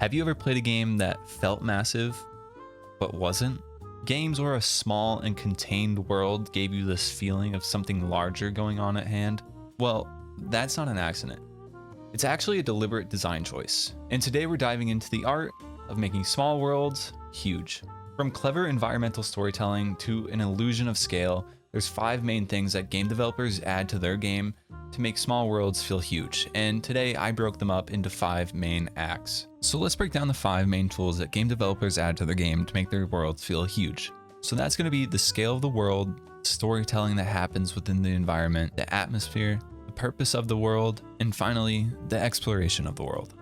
Have you ever played a game that felt massive, but wasn't? Games where a small and contained world gave you this feeling of something larger going on at hand? Well, that's not an accident. It's actually a deliberate design choice. And today we're diving into the art of making small worlds huge. From clever environmental storytelling to an illusion of scale, there's 5 main things that game developers add to their game to make small worlds feel huge, and today I broke them up into 5 main acts. So let's break down the 5 main tools that game developers add to their game to make their worlds feel huge. So that's going to be the scale of the world, storytelling that happens within the environment, the atmosphere, the purpose of the world, and finally, the exploration of the world.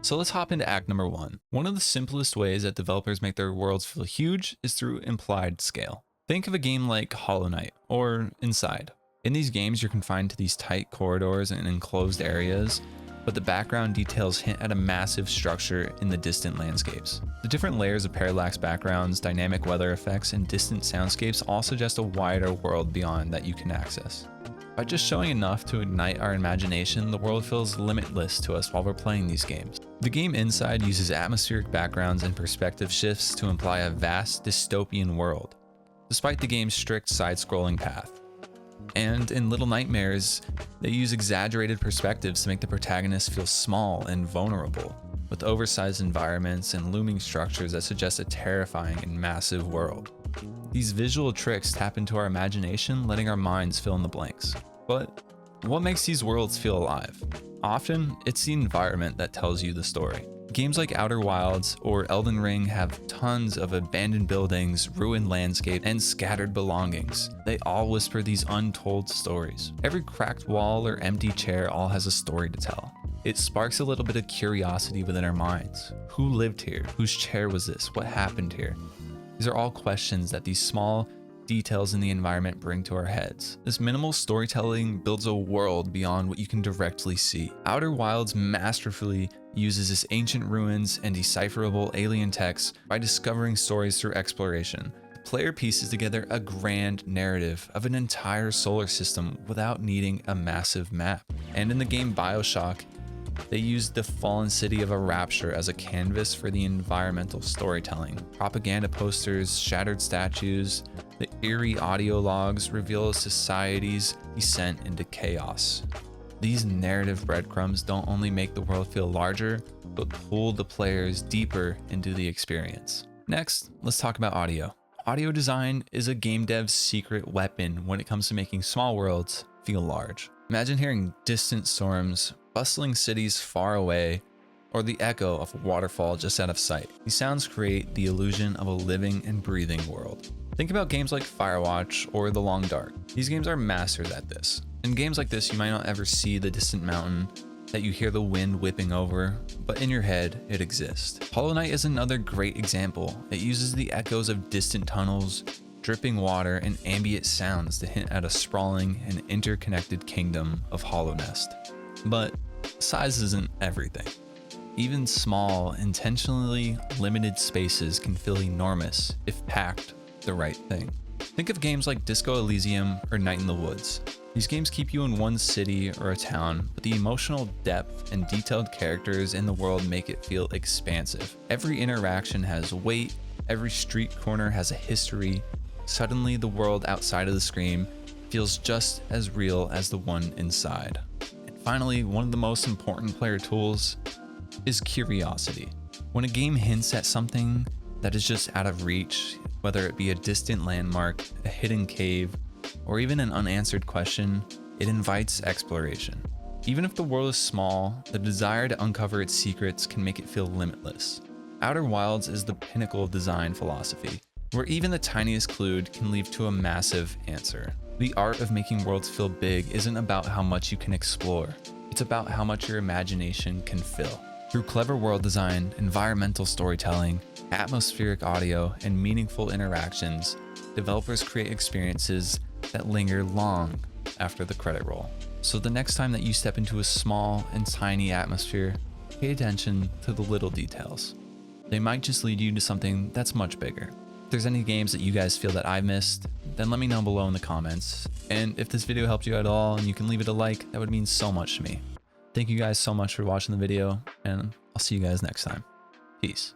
So let's hop into act number 1. One of the simplest ways that developers make their worlds feel huge is through implied scale. Think of a game like Hollow Knight or Inside. In these games, you're confined to these tight corridors and enclosed areas, but the background details hint at a massive structure in the distant landscapes. The different layers of parallax backgrounds, dynamic weather effects, and distant soundscapes all suggest a wider world beyond that you can access. By just showing enough to ignite our imagination, the world feels limitless to us while we're playing these games. The game Inside uses atmospheric backgrounds and perspective shifts to imply a vast dystopian world, despite the game's strict side-scrolling path. And in Little Nightmares, they use exaggerated perspectives to make the protagonist feel small and vulnerable, with oversized environments and looming structures that suggest a terrifying and massive world. These visual tricks tap into our imagination, letting our minds fill in the blanks. But what makes these worlds feel alive? Often, it's the environment that tells you the story. Games like Outer Wilds or Elden Ring have tons of abandoned buildings, ruined landscape, and scattered belongings. They all whisper these untold stories. Every cracked wall or empty chair all has a story to tell. It sparks a little bit of curiosity within our minds. Who lived here? Whose chair was this? What happened here? These are all questions that these small details in the environment bring to our heads. This minimal storytelling builds a world beyond what you can directly see. Outer Wilds masterfully uses its ancient ruins and decipherable alien texts by discovering stories through exploration. The player pieces together a grand narrative of an entire solar system without needing a massive map. And in the game BioShock, they used the fallen city of a rapture as a canvas for the environmental storytelling. Propaganda posters, shattered statues, the eerie audio logs reveal society's descent into chaos. These narrative breadcrumbs don't only make the world feel larger, but pull the players deeper into the experience. Next, let's talk about audio. Audio design is a game dev's secret weapon when it comes to making small worlds feel large. Imagine hearing distant storms, bustling cities far away, or the echo of a waterfall just out of sight. These sounds create the illusion of a living and breathing world. Think about games like Firewatch or The Long Dark. These games are masters at this. In games like this, you might not ever see the distant mountain that you hear the wind whipping over, but in your head, it exists. Hollow Knight is another great example. It uses the echoes of distant tunnels, dripping water, and ambient sounds to hint at a sprawling and interconnected kingdom of Hollow Nest. But size isn't everything. Even small, intentionally limited spaces can feel enormous if packed the right thing. Think of games like Disco Elysium or Night in the Woods. These games keep you in one city or a town, but the emotional depth and detailed characters in the world make it feel expansive. Every interaction has weight, every street corner has a history. Suddenly, the world outside of the screen feels just as real as the one inside. And finally, one of the most important player tools is curiosity. When a game hints at something that is just out of reach, whether it be a distant landmark, a hidden cave, or even an unanswered question, it invites exploration. Even if the world is small, the desire to uncover its secrets can make it feel limitless. Outer Wilds is the pinnacle of design philosophy, where even the tiniest clue can lead to a massive answer. The art of making worlds feel big isn't about how much you can explore, it's about how much your imagination can fill. Through clever world design, environmental storytelling, atmospheric audio, and meaningful interactions, developers create experiences that linger long after the credit roll. So the next time that you step into a small and tiny atmosphere, pay attention to the little details. They might just lead you to something that's much bigger. If there's any games that you guys feel that I missed, then let me know below in the comments. And if this video helped you at all and you can leave it a like, that would mean so much to me. Thank you guys so much for watching the video, and I'll see you guys next time. Peace.